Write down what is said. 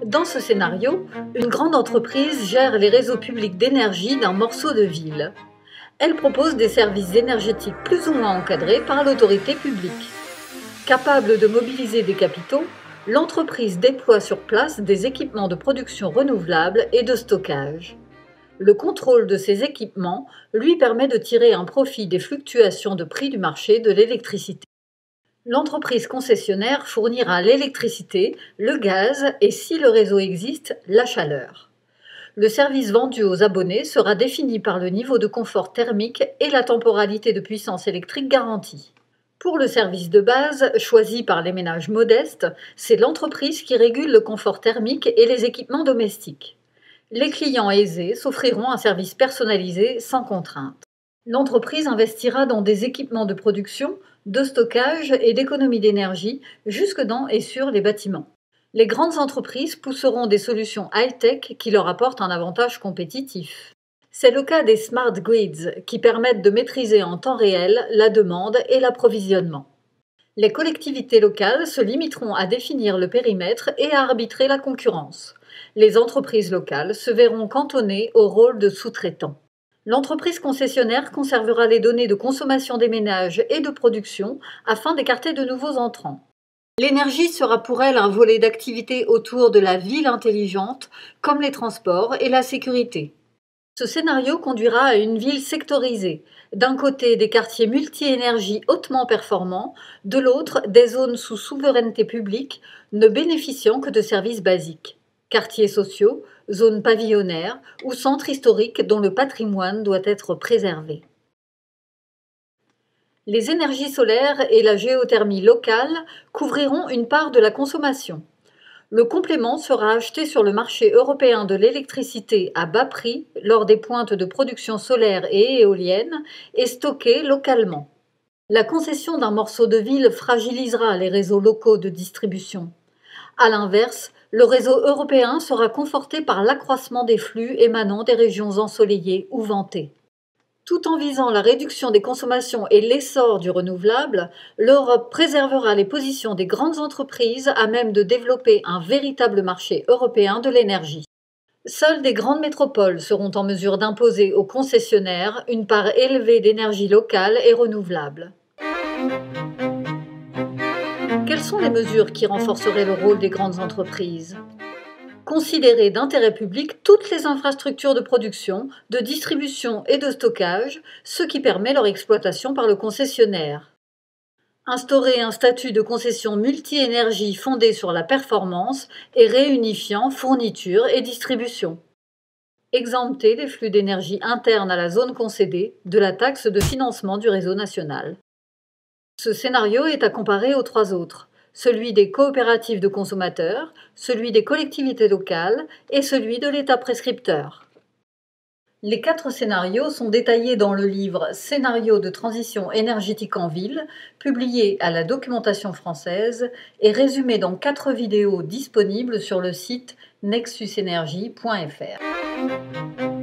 Dans ce scénario, une grande entreprise gère les réseaux publics d'énergie d'un morceau de ville. Elle propose des services énergétiques plus ou moins encadrés par l'autorité publique. Capable de mobiliser des capitaux, l'entreprise déploie sur place des équipements de production renouvelables et de stockage. Le contrôle de ces équipements lui permet de tirer un profit des fluctuations de prix du marché de l'électricité. L'entreprise concessionnaire fournira l'électricité, le gaz et, si le réseau existe, la chaleur. Le service vendu aux abonnés sera défini par le niveau de confort thermique et la temporalité de puissance électrique garantie. Pour le service de base, choisi par les ménages modestes, c'est l'entreprise qui régule le confort thermique et les équipements domestiques. Les clients aisés s'offriront un service personnalisé sans contrainte. L'entreprise investira dans des équipements de production, de stockage et d'économie d'énergie jusque dans et sur les bâtiments. Les grandes entreprises pousseront des solutions high-tech qui leur apportent un avantage compétitif. C'est le cas des smart grids qui permettent de maîtriser en temps réel la demande et l'approvisionnement. Les collectivités locales se limiteront à définir le périmètre et à arbitrer la concurrence. Les entreprises locales se verront cantonnées au rôle de sous-traitants. L'entreprise concessionnaire conservera les données de consommation des ménages et de production afin d'écarter de nouveaux entrants. L'énergie sera pour elle un volet d'activité autour de la ville intelligente, comme les transports et la sécurité. Ce scénario conduira à une ville sectorisée. D'un côté, des quartiers multi-énergie hautement performants, de l'autre, des zones sous souveraineté publique ne bénéficiant que de services basiques. Quartiers sociaux, zones pavillonnaires ou centres historiques dont le patrimoine doit être préservé. Les énergies solaires et la géothermie locale couvriront une part de la consommation. Le complément sera acheté sur le marché européen de l'électricité à bas prix lors des pointes de production solaire et éolienne et stocké localement. La concession d'un morceau de ville fragilisera les réseaux locaux de distribution. A l'inverse, le réseau européen sera conforté par l'accroissement des flux émanant des régions ensoleillées ou ventées. Tout en visant la réduction des consommations et l'essor du renouvelable, l'Europe préservera les positions des grandes entreprises à même de développer un véritable marché européen de l'énergie. Seules des grandes métropoles seront en mesure d'imposer aux concessionnaires une part élevée d'énergie locale et renouvelable. Quelles sont les mesures qui renforceraient le rôle des grandes entreprises ? Considérer d'intérêt public toutes les infrastructures de production, de distribution et de stockage, ce qui permet leur exploitation par le concessionnaire. Instaurer un statut de concession multi-énergie fondé sur la performance et réunifiant fourniture et distribution. Exempter les flux d'énergie internes à la zone concédée de la taxe de financement du réseau national. Ce scénario est à comparer aux trois autres. Celui des coopératives de consommateurs, celui des collectivités locales et celui de l'État prescripteur. Les 4 scénarios sont détaillés dans le livre Scénarios de transition énergétique en ville, publié à la Documentation française et résumé dans 4 vidéos disponibles sur le site nexusenergy.fr.